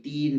3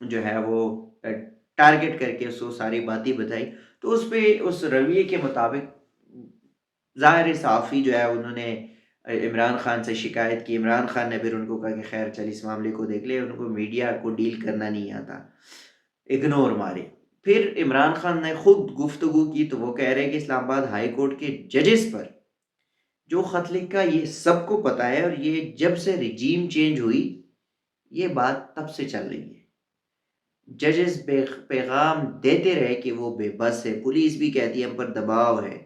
جو ہے وہ ٹارگٹ کر کے اس کو ساری باتیں بتائی، تو اس پہ اس رویے کے مطابق ظاہر صحافی جو ہے انہوں نے عمران خان سے شکایت کی۔ عمران خان نے پھر ان کو کہا کہ خیر چل اس معاملے کو دیکھ لے، ان کو میڈیا کو ڈیل کرنا نہیں آتا، اگنور مارے۔ پھر عمران خان نے خود گفتگو کی تو وہ کہہ رہے کہ اسلام آباد ہائی کورٹ کے ججز پر جو خط لکھا یہ سب کو پتا ہے، اور یہ جب سے رجیم چینج ہوئی یہ بات تب سے چل رہی ہے۔ ججز پیغام دیتے رہے کہ وہ بے بس ہے، پولیس بھی کہتی ہے ہم پر دباؤ ہے،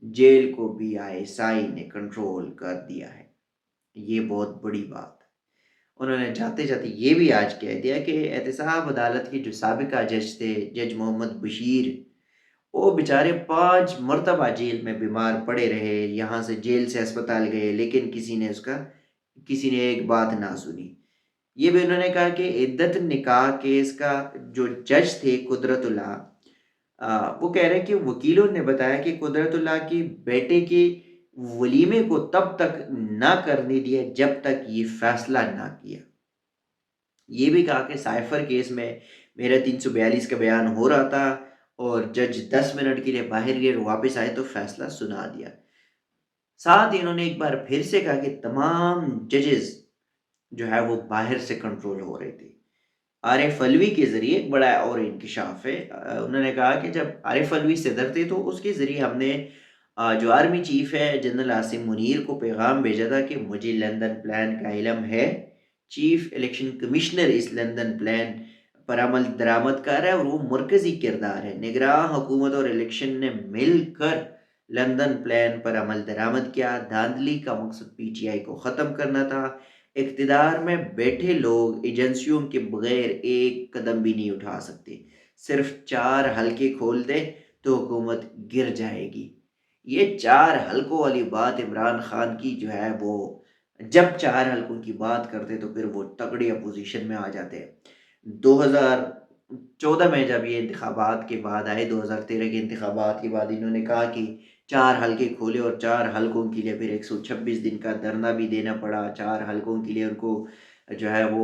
جیل کو بھی ISI نے کنٹرول کر دیا ہے۔ یہ بہت بڑی بات ہے۔ انہوں نے جاتے جاتے یہ بھی آج کہہ دیا کہ احتساب عدالت کے جو سابقہ جج تھے، جج محمد بشیر، وہ بیچارے 5 مرتبہ جیل میں بیمار پڑے رہے، یہاں سے جیل سے اسپتال گئے، لیکن کسی نے ایک بات نہ سنی۔ یہ بھی انہوں نے کہا کہ عدت نکاح کیس کا جو جج تھے قدرت اللہ، وہ کہہ رہے کہ وکیلوں نے بتایا کہ قدرت اللہ کے بیٹے کے ولیمے کو تب تک نہ کرنے دیا جب تک یہ فیصلہ نہ کیا۔ یہ بھی کہا کہ سائفر کیس میں میرا 342 کا بیان ہو رہا تھا اور جج 10 منٹ کے لیے باہر گئے، واپس آئے تو فیصلہ سنا دیا۔ ساتھ ہی انہوں نے ایک بار پھر سے کہا کہ تمام ججز جو ہے وہ باہر سے کنٹرول ہو رہے تھے۔ عارف علوی کے ذریعے ایک بڑا اور انکشاف ہے، انہوں نے کہا کہ جب عارف علوی صدر تھے تو اس کے ذریعے ہم نے جو آرمی چیف ہے جنرل عاصم منیر کو پیغام بھیجا تھا کہ مجھے لندن پلان کا علم ہے، چیف الیکشن کمشنر اس لندن پلان پر عمل درآمد کر رہا ہے اور وہ مرکزی کردار ہے۔ نگراں حکومت اور الیکشن نے مل کر لندن پلان پر عمل درآمد کیا۔ دھاندلی کا مقصد PTI کو ختم کرنا تھا۔ اقتدار میں بیٹھے لوگ ایجنسیوں کے بغیر ایک قدم بھی نہیں اٹھا سکتے، صرف 4 حلقے کھول دے تو حکومت گر جائے گی۔ یہ 4 حلقوں والی بات عمران خان کی جو ہے وہ جب 4 حلقوں کی بات کرتے تو پھر وہ تگڑی اپوزیشن میں آ جاتے۔ 2014 میں جب یہ انتخابات کے بعد آئے، 2013 کے انتخابات کے بعد انہوں نے کہا کہ 4 حلقے کھولے اور 4 حلقوں کے لیے پھر 126 دن کا دھرنا بھی دینا پڑا۔ 4 حلقوں کے لیے ان کو جو ہے وہ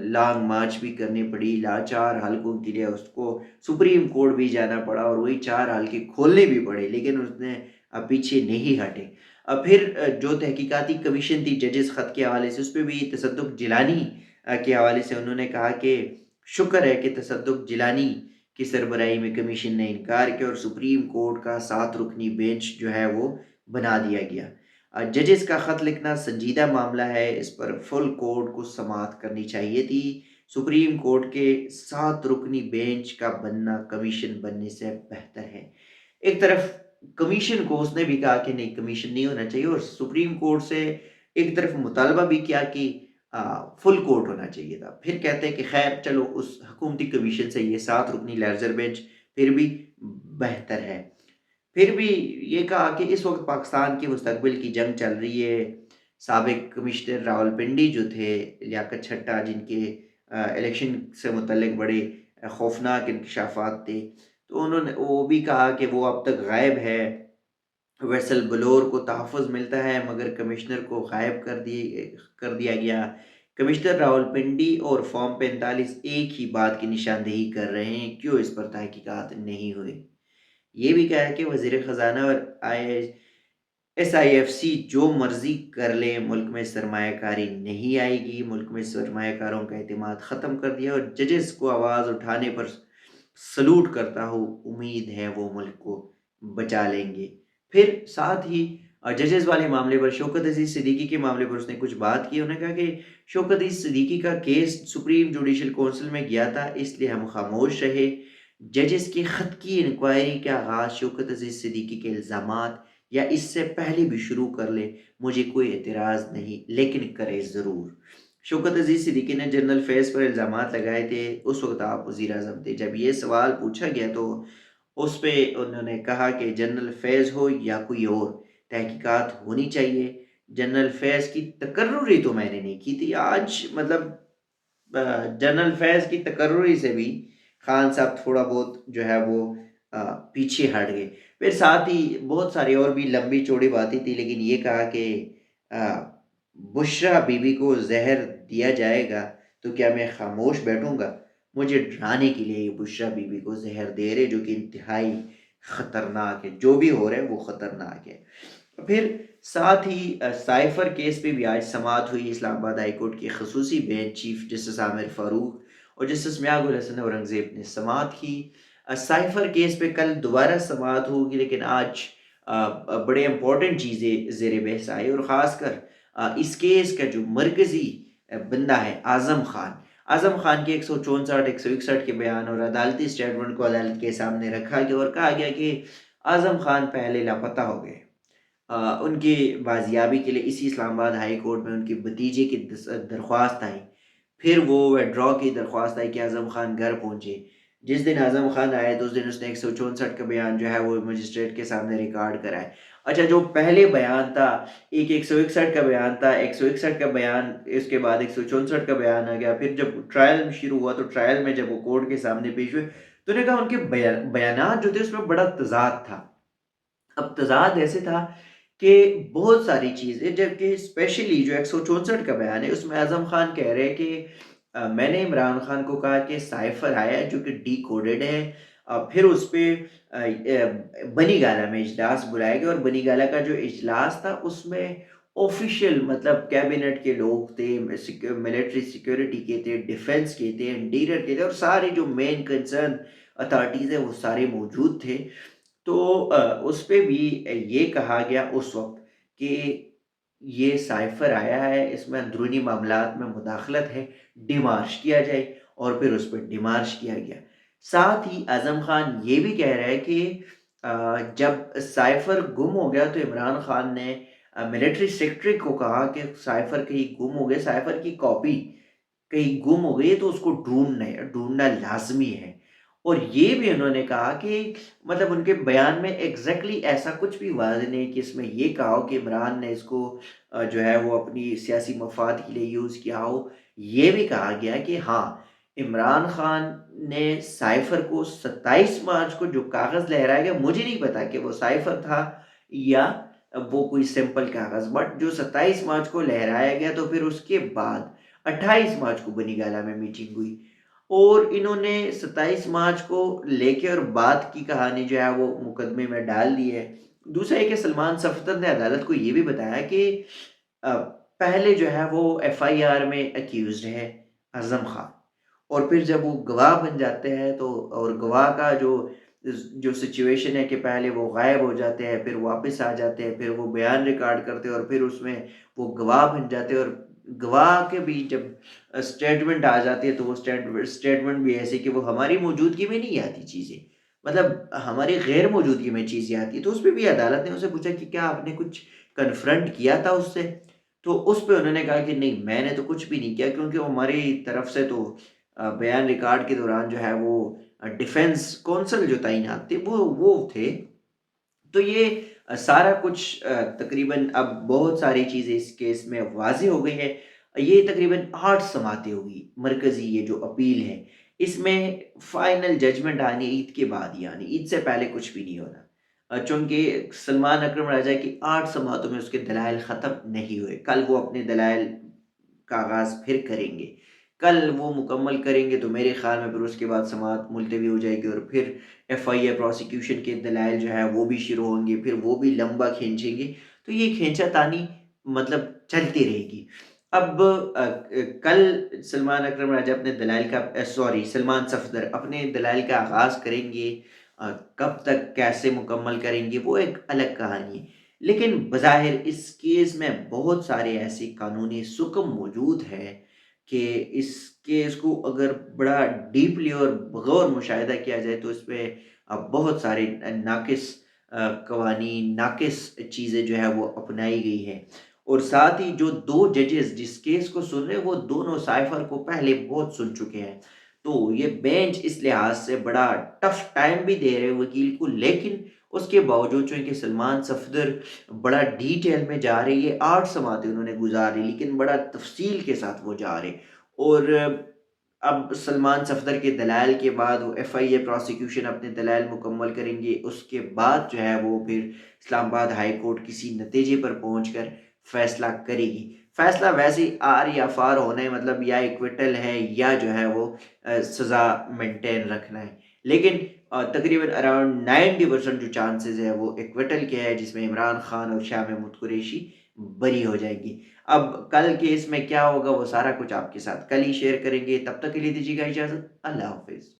لانگ مارچ بھی کرنی پڑی، 4 حلقوں کے لیے اس کو سپریم کورٹ بھی جانا پڑا اور وہی 4 حلقے کھولنے بھی پڑے، لیکن اس نے پیچھے نہیں ہٹے۔ پھر جو تحقیقاتی کمیشن تھی ججز خط کے حوالے سے، اس پہ بھی تصدق جیلانی کے حوالے سے انہوں نے کہا کہ شکر ہے کہ تصدق جیلانی کی سربراہی میں کمیشن نے انکار کیا اور سپریم کورٹ کا 7 رکنی بینچ جو ہے وہ بنا دیا گیا۔ ججز کا خط لکھنا سنجیدہ معاملہ ہے، اس پر فل کورٹ کو سماعت کرنی چاہیے تھی۔ سپریم کورٹ کے 7 رکنی بینچ کا بننا کمیشن بننے سے بہتر ہے۔ ایک طرف کمیشن کو اس نے بھی کہا کہ نہیں کمیشن نہیں ہونا چاہیے، اور سپریم کورٹ سے ایک طرف مطالبہ بھی کیا کہ فل کورٹ ہونا چاہیے تھا۔ پھر کہتے ہیں کہ خیر چلو اس حکومتی کمیشن سے یہ 7 رکنی لیزر بینچ پھر بھی بہتر ہے۔ پھر بھی یہ کہا کہ اس وقت پاکستان کے مستقبل کی جنگ چل رہی ہے۔ سابق کمشنر راولپنڈی جو تھے لیاقت چھٹا، جن کے الیکشن سے متعلق بڑے خوفناک انکشافات تھے، تو انہوں نے وہ بھی کہا کہ وہ اب تک غائب ہے۔ ویسل بلور کو تحفظ ملتا ہے مگر کمشنر کو غائب کر دیا گیا۔ کمشنر راولپنڈی اور فارم 45 ایک ہی بات کی نشاندہی کر رہے ہیں، کیوں اس پر تحقیقات نہیں ہوئی؟ یہ بھی کہا ہے کہ وزیر خزانہ اور SIFC جو مرضی کر لیں، ملک میں سرمایہ کاری نہیں آئے گی۔ ملک میں سرمایہ کاروں کا اعتماد ختم کر دیا اور ججز کو آواز اٹھانے پر سلوٹ کرتا ہوں، امید ہے وہ ملک کو بچا لیں گے۔ پھر ساتھ ہی ججز والے معاملے پر شوکت عزیز صدیقی کے معاملے پر اس نے کچھ بات کی۔ انہوں نے کہا کہ شوکت عزیز صدیقی کا کیس سپریم جوڈیشل کونسل میں گیا تھا، اس لیے ہم خاموش رہے۔ ججز کے خط کی انکوائری کا آغاز شوکت عزیز صدیقی کے الزامات یا اس سے پہلے بھی شروع کر لے، مجھے کوئی اعتراض نہیں، لیکن کرے ضرور۔ شوکت عزیز صدیقی نے جنرل فیض پر الزامات لگائے تھے، اس وقت آپ وزیر اعظم تھے۔ جب یہ سوال پوچھا گیا تو اس پہ انہوں نے کہا کہ جنرل فیض ہو یا کوئی اور، تحقیقات ہونی چاہیے۔ جنرل فیض کی تقرری تو میں نے نہیں کی تھی، آج مطلب جنرل فیض کی تقرری سے بھی خان صاحب تھوڑا بہت جو ہے وہ پیچھے ہٹ گئے۔ پھر ساتھ ہی بہت ساری اور بھی لمبی چوڑی باتیں تھی، لیکن یہ کہا کہ بشرا بی بی کو زہر دیا جائے گا تو کیا میں خاموش بیٹھوں گا؟ مجھے ڈرانے کے لیے یہ بشریٰ بی بی کو زہر دے رہے، جو کہ انتہائی خطرناک ہے، جو بھی ہو رہا ہے وہ خطرناک ہے۔ پھر ساتھ ہی سائفر کیس پہ بھی آج سماعت ہوئی اسلام آباد ہائی کورٹ کے خصوصی بینچ چیف جسٹس عامر فاروق اور جسٹس میاں الحسن اورنگزیب نے سماعت کی۔ سائفر کیس پہ کل دوبارہ سماعت ہوگی، لیکن آج بڑے امپورٹنٹ چیزیں زیر بحث آئی، اور خاص کر اس کیس کا جو مرکزی بندہ ہے اعظم خان کے 164 161 کے بیان اور عدالتی اسٹیٹمنٹ کو عدالت کے سامنے رکھا گیا اور کہا گیا کہ اعظم خان پہلے لاپتہ ہو گئے۔ ان کی بازیابی کے لیے اسی اسلام آباد ہائی کورٹ میں ان کی بھتیجے کی درخواست آئی، پھر وہ وڈرا کی درخواست آئی کہ اعظم خان گھر پہنچے۔ جس دن اعظم خان آئے تو اس دن اس نے 164 کا بیان جو ہے وہ مجسٹریٹ کے سامنے ریکارڈ کرائے۔ اچھا، جو پہلے بیان تھا، ایک 161 کا بیان تھا، 161 کا بیان، اس کے بعد 164 کا بیان آ گیا۔ پھر جب ٹرائل شروع ہوا تو ٹرائل میں جب وہ کورٹ کے سامنے پیش ہوئے تو نے کہا ان کے بیانات جو تھے اس میں بڑا تضاد تھا۔ اب تضاد ایسے تھا کہ بہت ساری چیزیں، جبکہ اسپیشلی جو 164 کا بیان ہے اس میں اعظم خان کہہ رہے کہ میں نے عمران خان کو کہا کہ سائفر آیا ہے جو کہ ڈی کوڈڈ ہے، پھر اس پہ بنی گالہ میں اجلاس بلائے گئے، اور بنی گالہ کا جو اجلاس تھا اس میں آفیشیل مطلب کیبنٹ کے لوگ تھے، ملٹری سیکیورٹی کے تھے، ڈیفنس کے تھے، انٹیریئر کے تھے، اور سارے جو مین کنسرن اتھارٹیز ہیں وہ سارے موجود تھے۔ تو اس پہ بھی یہ کہا گیا اس وقت کہ یہ سائفر آیا ہے، اس میں اندرونی معاملات میں مداخلت ہے، ڈیمارش کیا جائے، اور پھر اس پہ ڈیمارش کیا گیا۔ ساتھ ہی اعظم خان یہ بھی کہہ رہا ہے کہ جب سائفر گم ہو گیا تو عمران خان نے ملٹری سیکرٹری کو کہا کہ سائفر کہیں گم ہو گیا، سائفر کی کاپی کہیں گم ہو گئی ہے تو اس کو ڈھونڈنا لازمی ہے۔ اور یہ بھی انہوں نے کہا کہ مطلب ان کے بیان میں ایگزیکٹلی ایسا کچھ بھی واضح نہیں کہ اس میں یہ کہا ہو کہ عمران نے اس کو جو ہے وہ اپنی سیاسی مفاد کے لیے یوز کیا ہو۔ یہ بھی کہا گیا کہ ہاں، عمران خان نے سائفر کو 27 مارچ کو جو کاغذ لہرایا گیا، مجھے نہیں پتا کہ وہ سائفر تھا یا وہ کوئی سمپل کاغذ، بٹ جو 27 مارچ کو لہرایا گیا تو پھر اس کے بعد 28 مارچ کو بنی گالہ میں میٹنگ ہوئی، اور انہوں نے 27 مارچ کو لے کے اور بعد کی کہانی جو ہے وہ مقدمے میں ڈال دی ہے۔ دوسرا ہے کہ سلمان صفدر نے عدالت کو یہ بھی بتایا کہ پہلے جو ہے وہ ایف آئی آر میں اکیوزڈ ہے اعظم خان، اور پھر جب وہ گواہ بن جاتے ہیں تو، اور گواہ کا جو سچویشن ہے کہ پہلے وہ غائب ہو جاتے ہیں، پھر واپس آ جاتے ہیں، پھر وہ بیان ریکارڈ کرتے ہیں، اور پھر اس میں وہ گواہ بن جاتے ہیں، اور گواہ کے بھی جب اسٹیٹمنٹ آ جاتی ہے تو وہ اسٹیٹمنٹ بھی ایسے کہ وہ ہماری موجودگی میں نہیں آتی چیزیں، مطلب ہماری غیر موجودگی میں چیزیں آتی ہیں۔ تو اس پہ بھی عدالت نے اسے پوچھا کہ کیا آپ نے کچھ کنفرنٹ کیا تھا اس سے، تو اس پہ انہوں نے کہا کہ نہیں، میں نے تو کچھ بھی نہیں کیا، کیونکہ ہماری طرف سے تو بیان ریکارڈ کے دوران جو ہے وہ ڈیفنس کونسل جو تعینات تھے وہ تھے۔ تو یہ سارا کچھ تقریباً اب بہت ساری چیزیں اس کیس میں واضح ہو گئی ہے۔ یہ تقریباً 8 سماعتیں ہوگی، مرکزی یہ جو اپیل ہے اس میں فائنل ججمنٹ آنی عید کے بعد ہی آنی، عید سے پہلے کچھ بھی نہیں ہونا، چونکہ سلمان اکرم راجہ کی 8 سماعتوں میں اس کے دلائل ختم نہیں ہوئے۔ کل وہ اپنے دلائل کا آغاز پھر کریں گے، کل وہ مکمل کریں گے تو میرے خیال میں پھر اس کے بعد سماعت ملتوی ہو جائے گی، اور پھر ایف آئی اے پروسیکیوشن کے دلائل جو ہے وہ بھی شروع ہوں گے، پھر وہ بھی لمبا کھینچیں گے، تو یہ کھینچا تانی مطلب چلتی رہے گی۔ اب کل سلمان اکرم راجہ اپنے دلائل کا سلمان صفدر اپنے دلائل کا آغاز کریں گے، کب تک کیسے مکمل کریں گے وہ ایک الگ کہانی ہے، لیکن بظاہر اس کیس میں بہت سارے ایسے قانونی سکم موجود ہے کہ اس کیس کو اگر بڑا ڈیپلی اور بغور مشاہدہ کیا جائے تو اس پہ بہت سارے ناقص قوانین، ناقص چیزیں جو ہے وہ اپنائی گئی ہیں، اور ساتھ ہی جو 2 ججز جس کیس کو سن رہے وہ دونوں سائفر کو پہلے بہت سن چکے ہیں، تو یہ بینچ اس لحاظ سے بڑا ٹف ٹائم بھی دے رہے وکیل کو، لیکن اس کے باوجود چونکہ سلمان صفدر بڑا ڈیٹیل میں جا رہے، یہ 8 سماعتیں انہوں نے گزاری لیکن بڑا تفصیل کے ساتھ وہ جا رہے، اور اب سلمان صفدر کے دلائل کے بعد وہ ایف آئی اے پروسیکیوشن اپنے دلائل مکمل کریں گے، اس کے بعد جو ہے وہ پھر اسلام آباد ہائی کورٹ کسی نتیجے پر پہنچ کر فیصلہ کرے گی۔ فیصلہ ویسے ہی آر یا فار ہونا ہے، مطلب یا ایکویٹل ہے یا جو ہے وہ سزا مینٹین رکھنا ہے، لیکن تقریباً اراؤنڈ 90% جو چانسز ہے وہ ایکویٹل کے ہے، جس میں عمران خان اور شاہ محمود قریشی بری ہو جائے گی۔ اب کل کیس میں کیا ہوگا وہ سارا کچھ آپ کے ساتھ کل ہی شیئر کریں گے، تب تک کے لیے دیجیے گا اجازت، اللہ حافظ۔